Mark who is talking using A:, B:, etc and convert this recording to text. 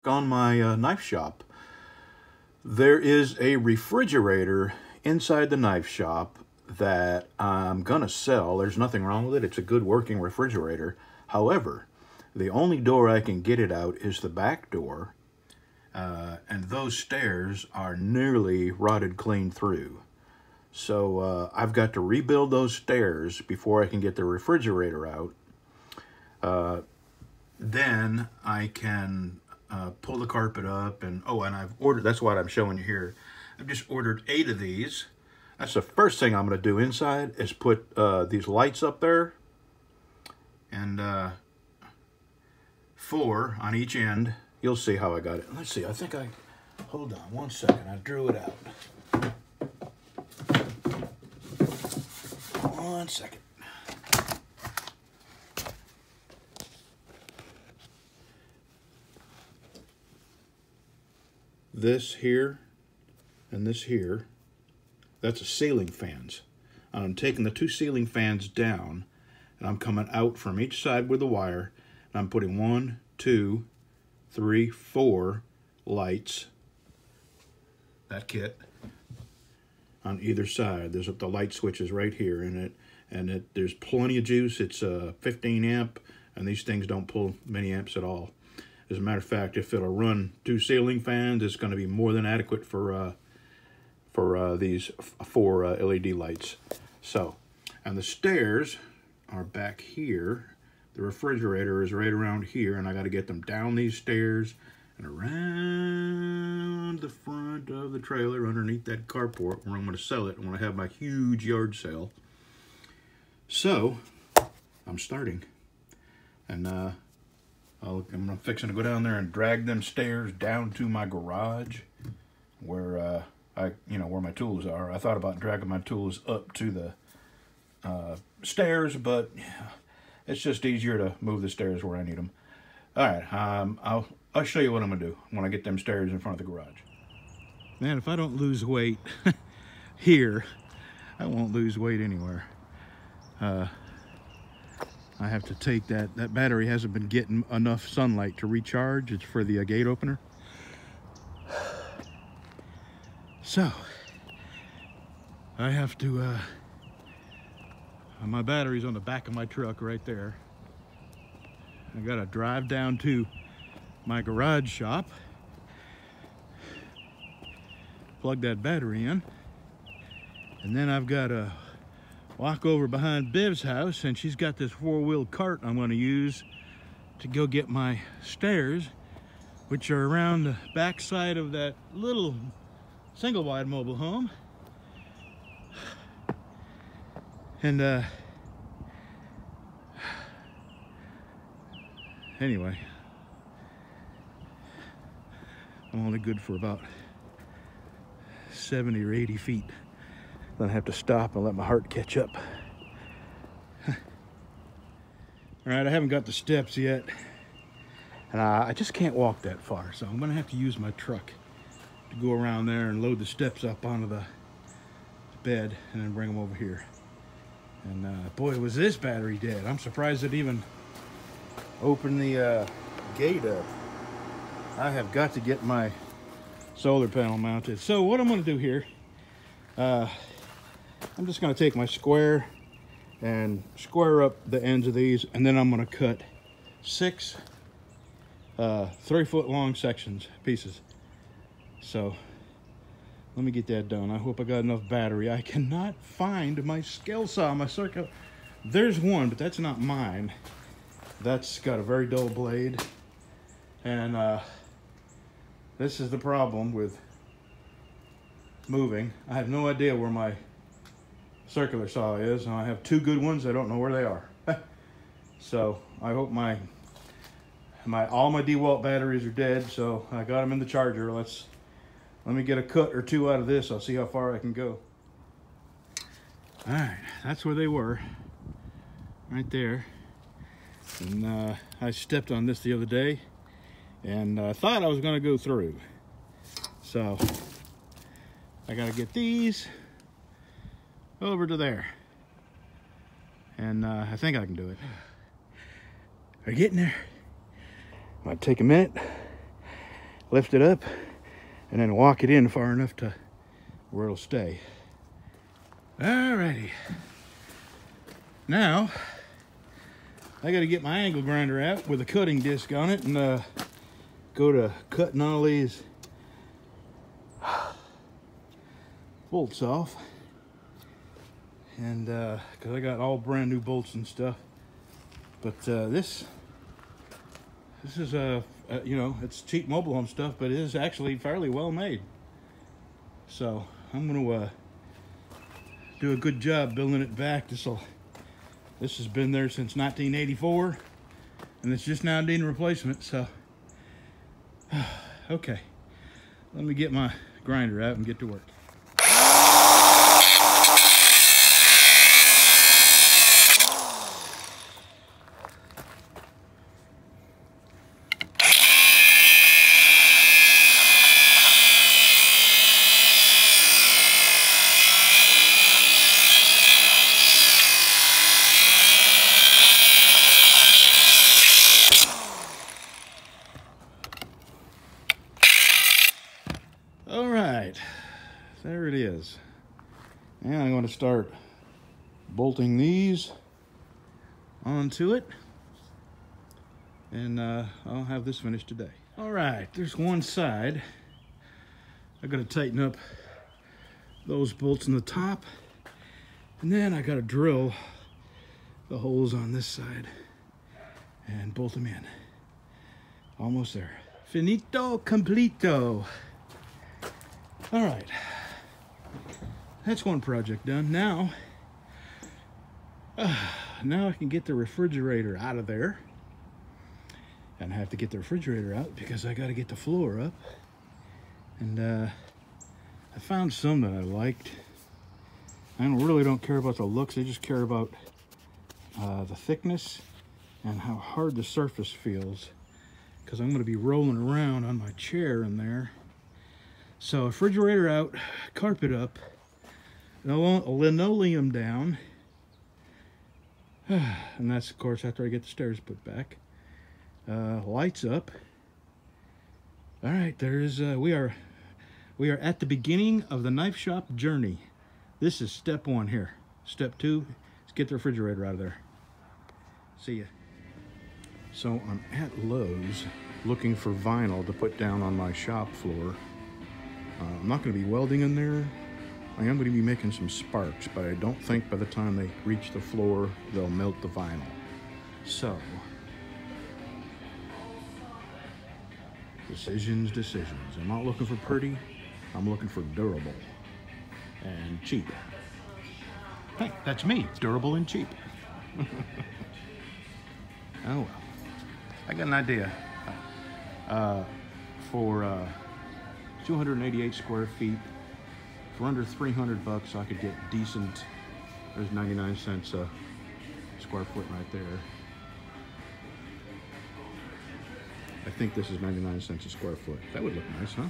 A: on my knife shop. There is a refrigerator inside the knife shop that I'm gonna sell. There's nothing wrong with it. It's a good working refrigerator. However, the only door I can get it out is the back door, and those stairs are nearly rotted clean through. So I've got to rebuild those stairs before I can get the refrigerator out. Then I can pull the carpet up, and and I've ordered, that's what I'm showing you here. I've just ordered 8 of these. That's the first thing I'm going to do inside is put these lights up there, and 4 on each end. You'll see how I got it. Let's see, I think hold on one second, I drew it out. One second. This here and this here, that's a ceiling fans. I'm taking the 2 ceiling fans down, and I'm coming out from each side with the wire, and I'm putting 1, 2, 3, 4 lights, that kit, on either side. There's the light switches right here in it, and there's plenty of juice. It's a 15 amp, and these things don't pull many amps at all. As a matter of fact, if it'll run 2 ceiling fans, it's going to be more than adequate for these 4 LED lights. So, and the stairs are back here. The refrigerator is right around here, and I got to get them down these stairs and around the front of the trailer underneath that carport where I'm going to sell it when I have my huge yard sale. So, I'm starting. And I'm fixing to go down there and drag them stairs down to my garage where where my tools are. I thought about dragging my tools up to the stairs, but it's just easier to move the stairs where I need them. All right, I'll show you what I'm gonna do when I get them stairs in front of the garage. Man, if I don't lose weight here, I won't lose weight anywhere. I have to take that battery hasn't been getting enough sunlight to recharge. It's for the gate opener. So I have to my battery's on the back of my truck right there. I gotta drive down to my garage shop, plug that battery in, and then I've got to walk over behind Biv's house, and she's got this 4-wheel cart I'm going to use to go get my stairs, which are around the back side of that little single-wide mobile home. And anyway, I'm only good for about 70 or 80 feet. Then I have to stop and let my heart catch up. All right, I haven't got the steps yet, and I just can't walk that far, so I'm gonna have to use my truck to go around there and load the steps up onto the bed and then bring them over here. And boy, was this battery dead. I'm surprised it even opened the gate up. I have got to get my solar panel mounted. So what I'm gonna do here, I'm just going to take my square and square up the ends of these, and then I'm going to cut 6 3-foot long pieces. So let me get that done. I hope I got enough battery. I cannot find my scale saw, my circle. There's one, but that's not mine. That's got a very dull blade, and this is the problem with moving. I have no idea where my circular saw is, and I have 2 good ones. I don't know where they are. So I hope all my DeWalt batteries are dead, so I got them in the charger. Let me get a cut or 2 out of this. I'll see how far I can go. All right, that's where they were, right there. And I stepped on this the other day, and I thought I was going to go through. So I got to get these over to there, and I think I can do it. We're getting there. Might take a minute. lift it up, and then walk it in far enough to where it'll stay. Alrighty. Now, I gotta get my angle grinder out with a cutting disc on it and go to cutting all these bolts off. And because I got all brand new bolts and stuff. But this is you know, it's cheap mobile home stuff, but it is actually fairly well made. So I'm gonna do a good job building it back. This has been there since 1984, and it's just now needing replacement. So okay, let me get my grinder out and get to work. All right, there it is. And I'm going to start bolting these onto it, and I'll have this finished today. All right, there's one side. I got to tighten up those bolts in the top, and then I got to drill the holes on this side and bolt them in. Almost there. Finito completo. All right, that's one project done. Now I can get the refrigerator out of there, and I have to get the refrigerator out because I got to get the floor up. And I found some that I liked. I really don't care about the looks. I just care about the thickness and how hard the surface feels, because I'm going to be rolling around on my chair in there. So refrigerator out, carpet up, linoleum down, and that's of course after I get the stairs put back. Lights up. All right, there's we are at the beginning of the knife shop journey. This is step one here. Step two is get the refrigerator out of there. See ya. So I'm at Lowe's looking for vinyl to put down on my shop floor. I'm not going to be welding in there. I am going to be making some sparks, but I don't think by the time they reach the floor, they'll melt the vinyl. So, decisions. I'm not looking for pretty. I'm looking for durable and cheap. Hey, that's me. Durable and cheap. Oh well. I got an idea. For 288 square feet, for under 300 bucks, I could get decent. There's 99 cents a square foot right there. I think this is 99 cents a square foot. That would look nice, huh?